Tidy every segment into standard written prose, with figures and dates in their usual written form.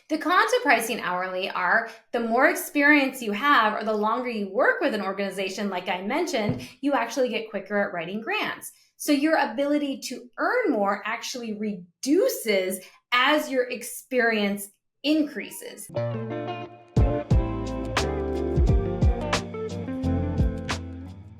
The cons of pricing hourly are the more experience you have or the longer you work with an organization, like I mentioned, you actually get quicker at writing grants. So your ability to earn more actually reduces as your experience increases.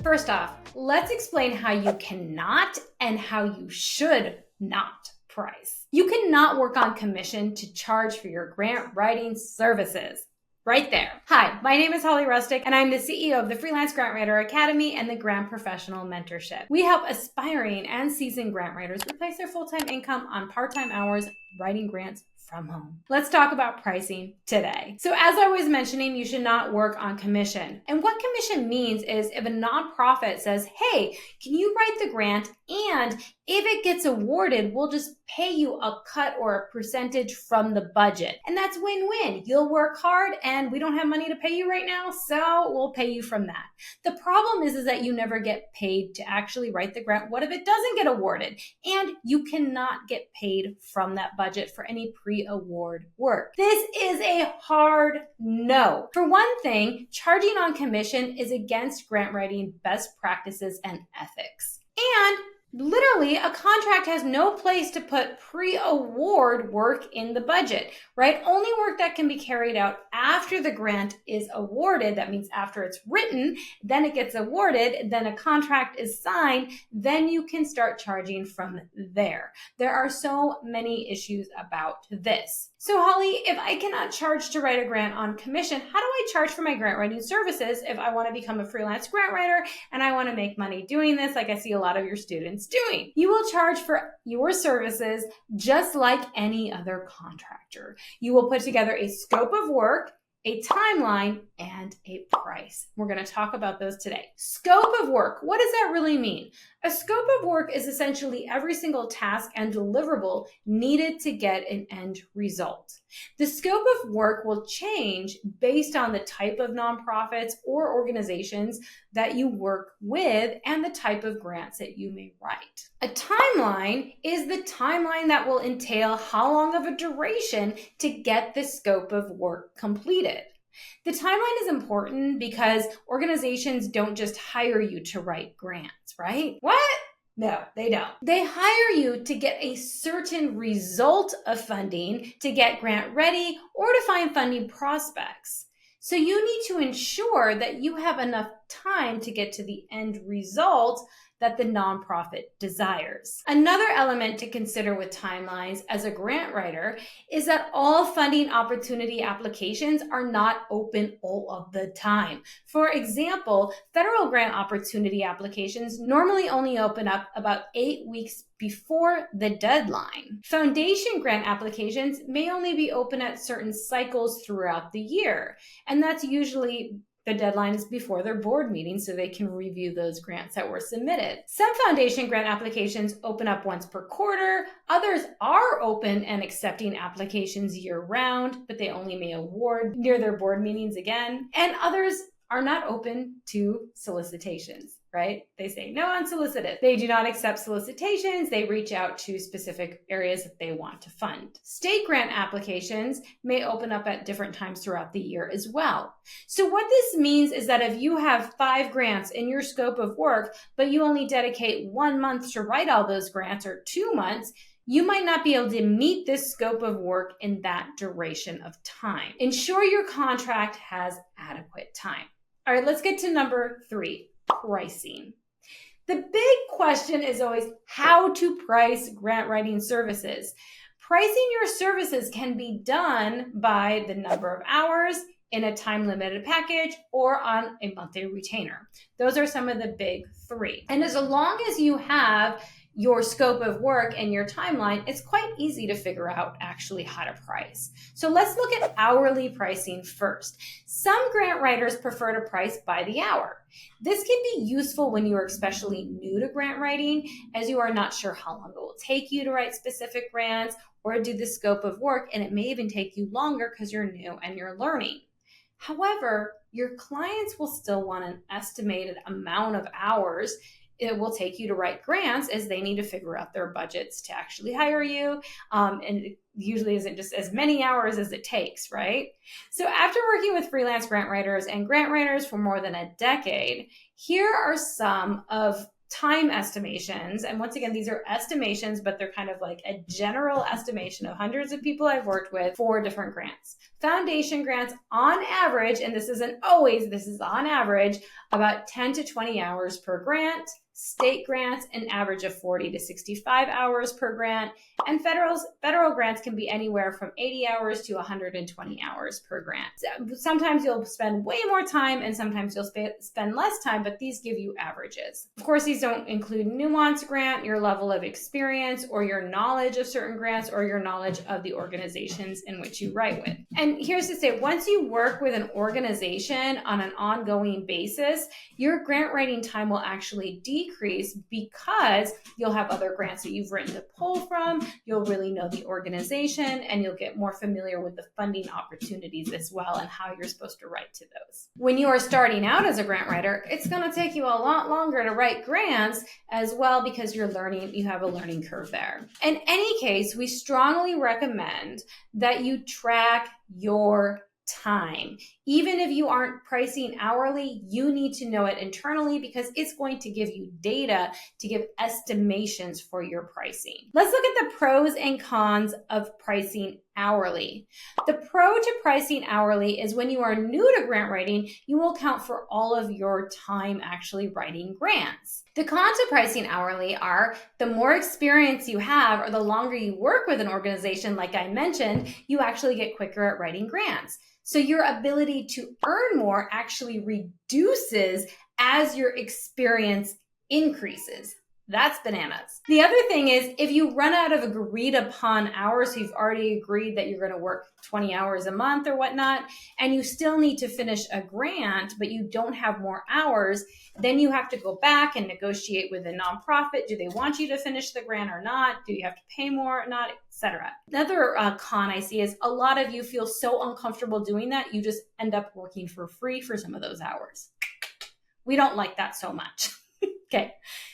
First off, let's explain how you cannot and how you should not price. You cannot work on commission to charge for your grant writing services. Right there. Hi, my name is Holly Rustick, and I'm the CEO of the Freelance Grant Writer Academy and the Grant Professional Mentorship. We help aspiring and seasoned grant writers replace their full-time income on part-time hours writing grants from home. Let's talk about pricing today. So as I was mentioning, you should not work on commission. And what commission means is if a nonprofit says, hey, can you write the grant? And if it gets awarded, we'll just pay you a cut or a percentage from the budget. And that's win-win. You'll work hard and we don't have money to pay you right now, so we'll pay you from that. The problem is that you never get paid to actually write the grant. What if it doesn't get awarded? And you cannot get paid from that budget for any pre-award work. This is a hard no. For one thing, charging on commission is against grant writing best practices and ethics. And literally, a contract has no place to put pre-award work in the budget, right? Only work that can be carried out after the grant is awarded, that means after it's written, then it gets awarded, then a contract is signed, then you can start charging from there. There are so many issues about this. So Holly, if I cannot charge to write a grant on commission, how do I charge for my grant writing services if I want to become a freelance grant writer and I want to make money doing this, like I see a lot of your students doing? You will charge for your services just like any other contractor. You will put together a scope of work, a timeline, and a price. We're going to talk about those today. Scope of work. What does that really mean? A scope of work is essentially every single task and deliverable needed to get an end result. The scope of work will change based on the type of nonprofits or organizations that you work with and the type of grants that you may write. A timeline is the timeline that will entail how long of a duration to get the scope of work completed. The timeline is important because organizations don't just hire you to write grants, right? What? No, they don't. They hire you to get a certain result of funding, to get grant ready, or to find funding prospects. So you need to ensure that you have enough time to get to the end result that the nonprofit desires. Another element to consider with timelines as a grant writer is that all funding opportunity applications are not open all of the time. For example, federal grant opportunity applications normally only open up about 8 weeks before the deadline. Foundation grant applications may only be open at certain cycles throughout the year, and that's usually the deadline is before their board meeting so they can review those grants that were submitted. Some foundation grant applications open up once per quarter. Others are open and accepting applications year-round, but they only may award near their board meetings again. And others are not open to solicitations, right? They say no unsolicited. They do not accept solicitations. They reach out to specific areas that they want to fund. State grant applications may open up at different times throughout the year as well. So what this means is that if you have 5 grants in your scope of work, but you only dedicate 1 month to write all those grants or 2 months, you might not be able to meet this scope of work in that duration of time. Ensure your contract has adequate time. All right, let's get to number 3, pricing. The big question is always how to price grant writing services. Pricing your services can be done by the number of hours in a time-limited package or on a monthly retainer. Those are some of the big 3. And as long as you have your scope of work and your timeline, it's quite easy to figure out actually how to price. So let's look at hourly pricing first. Some grant writers prefer to price by the hour. This can be useful when you are especially new to grant writing, as you are not sure how long it will take you to write specific grants or do the scope of work, and it may even take you longer because you're new and you're learning. However, your clients will still want an estimated amount of hours it will take you to write grants, as they need to figure out their budgets to actually hire you. And it usually isn't just as many hours as it takes, right? So after working with freelance grant writers and grant writers for more than a decade, here are some of time estimations. And once again, these are estimations, but they're kind of like a general estimation of hundreds of people I've worked with for different grants. Foundation grants on average, and this isn't always, this is on average, about 10 to 20 hours per grant. State grants, an average of 40 to 65 hours per grant, and federal grants can be anywhere from 80 hours to 120 hours per grant. Sometimes you'll spend way more time and sometimes you'll spend less time, but these give you averages. Of course, these don't include nuance grant, your level of experience, or your knowledge of certain grants, or your knowledge of the organizations in which you write with. And here's to say, once you work with an organization on an ongoing basis, your grant writing time will actually decrease because you'll have other grants that you've written to pull from, you'll really know the organization, and you'll get more familiar with the funding opportunities as well and how you're supposed to write to those. When you are starting out as a grant writer, it's going to take you a lot longer to write grants as well because you have a learning curve there. In any case, we strongly recommend that you track your time. Even if you aren't pricing hourly, you need to know it internally because it's going to give you data to give estimations for your pricing. Let's look at the pros and cons of pricing hourly. The pro to pricing hourly is when you are new to grant writing, you will count for all of your time actually writing grants. The cons of pricing hourly are the more experience you have or the longer you work with an organization, like I mentioned, you actually get quicker at writing grants. So your ability to earn more actually reduces as your experience increases. That's bananas. The other thing is if you run out of agreed upon hours, so you've already agreed that you're going to work 20 hours a month or whatnot, and you still need to finish a grant, but you don't have more hours, then you have to go back and negotiate with a nonprofit. Do they want you to finish the grant or not? Do you have to pay more or not, etc. Another con I see is a lot of you feel so uncomfortable doing that, you just end up working for free for some of those hours. We don't like that so much. Okay.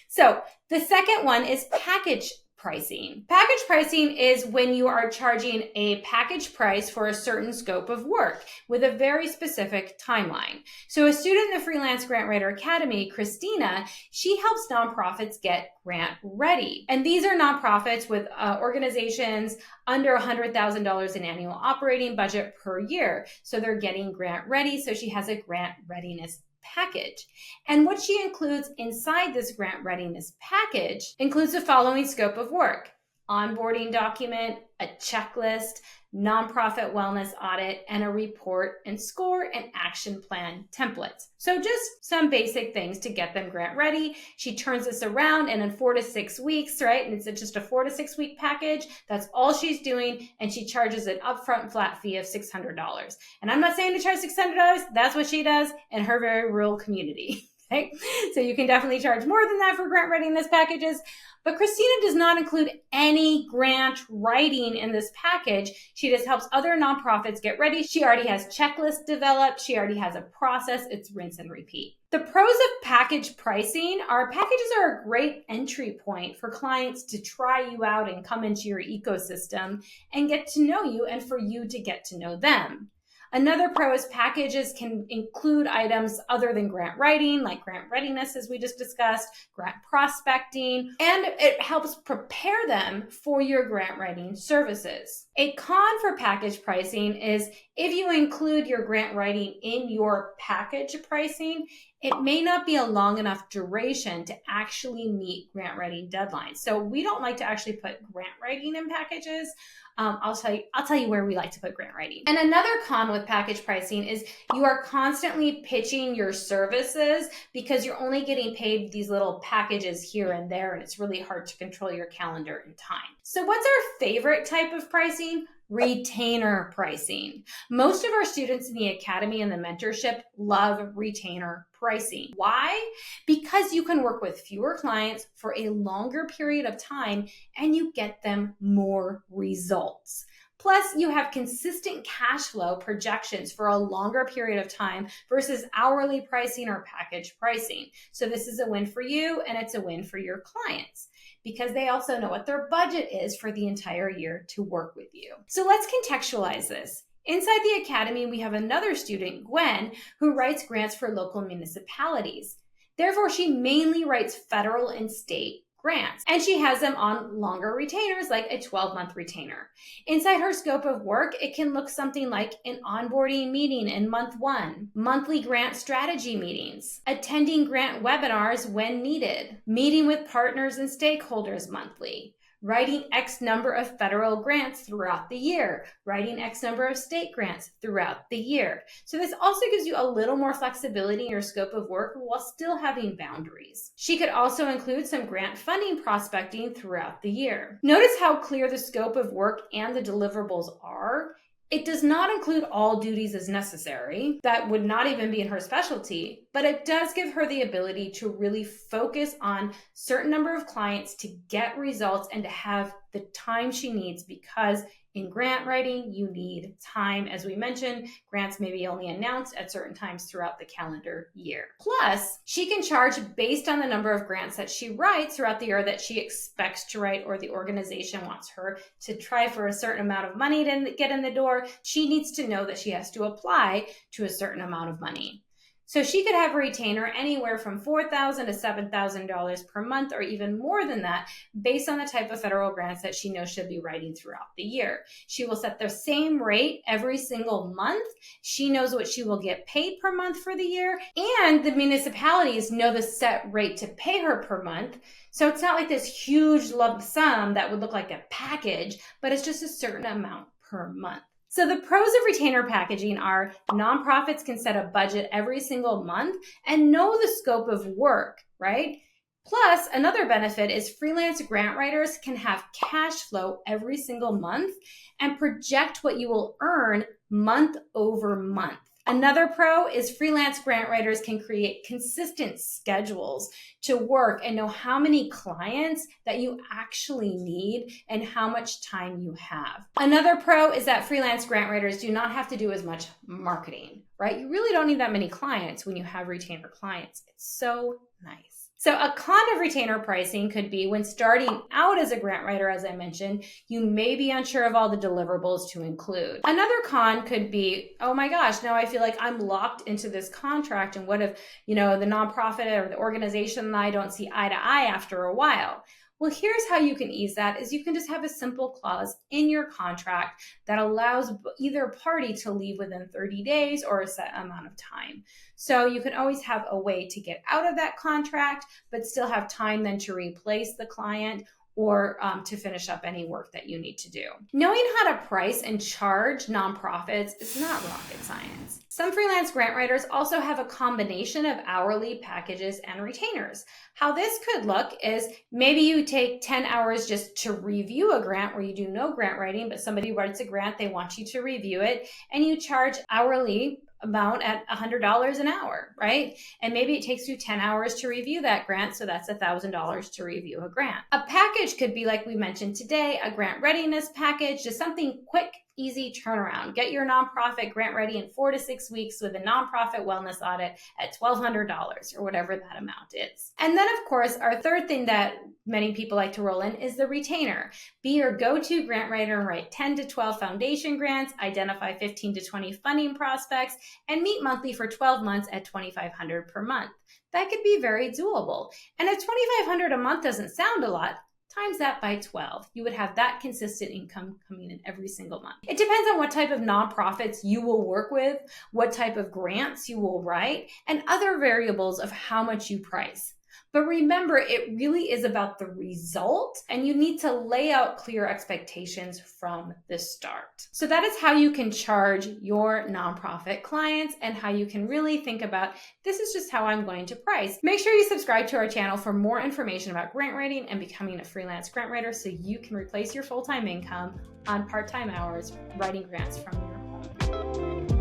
So the second one is package pricing. Package pricing is when you are charging a package price for a certain scope of work with a very specific timeline. So a student in the Freelance Grant Writer Academy, Christina, she helps nonprofits get grant ready. And these are nonprofits with organizations under $100,000 in annual operating budget per year. So they're getting grant ready. So she has a grant readiness package. And what she includes inside this grant readiness package includes the following scope of work: onboarding document, a checklist, nonprofit wellness audit, and a report and score and action plan template. So just some basic things to get them grant ready. She turns this around and in 4 to 6 weeks, right? And it's just a 4 to 6 week package. That's all she's doing. And she charges an upfront flat fee of $600. And I'm not saying to charge $600. That's what she does in her very rural community. Okay? So you can definitely charge more than that for grant readiness packages. But Christina does not include any grant writing in this package. She just helps other nonprofits get ready. She already has checklists developed. She already has a process. It's rinse and repeat. The pros of package pricing are packages are a great entry point for clients to try you out and come into your ecosystem and get to know you and for you to get to know them. Another pro is packages can include items other than grant writing, like grant readiness, as we just discussed, grant prospecting, and it helps prepare them for your grant writing services. A con for package pricing is if you include your grant writing in your package pricing, it may not be a long enough duration to actually meet grant writing deadlines. So we don't like to actually put grant writing in packages. I'll tell you where we like to put grant writing. And another con with package pricing is you are constantly pitching your services because you're only getting paid these little packages here and there, and it's really hard to control your calendar and time. So what's our favorite type of pricing? Retainer pricing. Most of our students in the academy and the mentorship love retainer pricing. Why? Because you can work with fewer clients for a longer period of time and you get them more results. Plus, you have consistent cash flow projections for a longer period of time versus hourly pricing or package pricing. So this is a win for you, and it's a win for your clients because they also know what their budget is for the entire year to work with you. So let's contextualize this. Inside the Academy, we have another student, Gwen, who writes grants for local municipalities. Therefore, she mainly writes federal and state grants, and she has them on longer retainers, like a 12-month retainer. Inside her scope of work, it can look something like an onboarding meeting in month 1, monthly grant strategy meetings, attending grant webinars when needed, meeting with partners and stakeholders monthly, writing X number of federal grants throughout the year, writing X number of state grants throughout the year. So this also gives you a little more flexibility in your scope of work while still having boundaries. She could also include some grant funding prospecting throughout the year. Notice how clear the scope of work and the deliverables are. It does not include all duties as necessary. That would not even be in her specialty, but it does give her the ability to really focus on certain number of clients to get results and to have the time she needs, because in grant writing, you need time. As we mentioned, grants may be only announced at certain times throughout the calendar year. Plus, she can charge based on the number of grants that she writes throughout the year that she expects to write, or the organization wants her to try for a certain amount of money to get in the door. She needs to know that she has to apply to a certain amount of money. So she could have a retainer anywhere from $4,000 to $7,000 per month, or even more than that, based on the type of federal grants that she knows she'll be writing throughout the year. She will set the same rate every single month. She knows what she will get paid per month for the year, and the municipalities know the set rate to pay her per month. So it's not like this huge lump sum that would look like a package, but it's just a certain amount per month. So the pros of retainer packaging are nonprofits can set a budget every single month and know the scope of work, right? Plus, another benefit is freelance grant writers can have cash flow every single month and project what you will earn month over month. Another pro is freelance grant writers can create consistent schedules to work and know how many clients that you actually need and how much time you have. Another pro is that freelance grant writers do not have to do as much marketing, right? You really don't need that many clients when you have retainer clients. It's so nice. So a con of retainer pricing could be when starting out as a grant writer, as I mentioned, you may be unsure of all the deliverables to include. Another con could be, oh my gosh, now I feel like I'm locked into this contract, and what if, the nonprofit or the organization and I don't see eye to eye after a while? Well, here's how you can ease that, is you can just have a simple clause in your contract that allows either party to leave within 30 days or a set amount of time. So you can always have a way to get out of that contract, but still have time then to replace the client or to finish up any work that you need to do. Knowing how to price and charge nonprofits is not rocket science. Some freelance grant writers also have a combination of hourly packages and retainers. How this could look is maybe you take 10 hours just to review a grant where you do no grant writing, but somebody writes a grant, they want you to review it, and you charge hourly amount at $100 an hour, right? And maybe it takes you 10 hours to review that grant, so that's $1,000 to review a grant. A package could be, like we mentioned today, a grant readiness package, just something quick, easy turnaround. Get your nonprofit grant ready in 4 to 6 weeks with a nonprofit wellness audit at $1,200 or whatever that amount is. And then, of course, our third thing that many people like to roll in is the retainer. Be your go-to grant writer and write 10 to 12 foundation grants, identify 15 to 20 funding prospects, and meet monthly for 12 months at $2,500 per month. That could be very doable. And if $2,500 a month doesn't sound a lot, times that by 12. You would have that consistent income coming in every single month. It depends on what type of nonprofits you will work with, what type of grants you will write, and other variables of how much you price. But remember, it really is about the result, and you need to lay out clear expectations from the start. So that is how you can charge your nonprofit clients and how you can really think about, this is just how I'm going to price. Make sure you subscribe to our channel for more information about grant writing and becoming a freelance grant writer so you can replace your full-time income on part-time hours writing grants from your home.